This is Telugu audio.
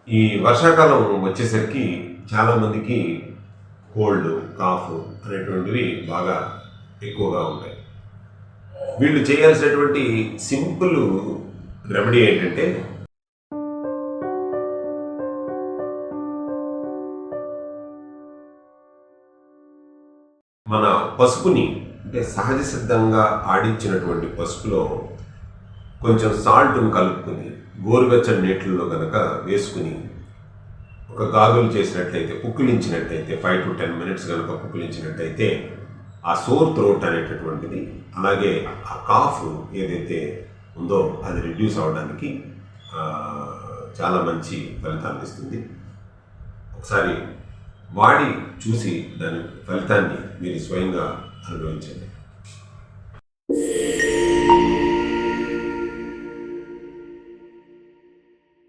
ఈ వర్షాకాలం వచ్చేసరికి చాలామందికి కోల్డ్, కాఫ్ అనేటువంటివి బాగా ఎక్కువగా ఉంటాయి. వీళ్ళు చేయాల్సినటువంటి సింపుల్ రెమెడీ ఏంటంటే, మన పసుపుని అంటే సహజ సిద్ధంగా ఆడించినటువంటి పసుపులో కొంచెం సాల్ట్ను కలుపుకుని గోరువెచ్చని నీటిల్లో కనుక వేసుకుని ఒక గాగులు చేసినట్లయితే, పుక్కిలించినట్లయితే 5 to 10 minutes కనుక పుక్కిలించినట్లయితే ఆ సోర్ థ్రోట్ అనేటటువంటిది, అలాగే ఆ కాఫ్ ఏదైతే ఉందో అది రిడ్యూస్ అవ్వడానికి చాలా మంచి ఫలితాన్ని ఇస్తుంది. ఒకసారి వాడి చూసి దాని ఫలితాన్ని మీరు స్వయంగా అనుభవించండి.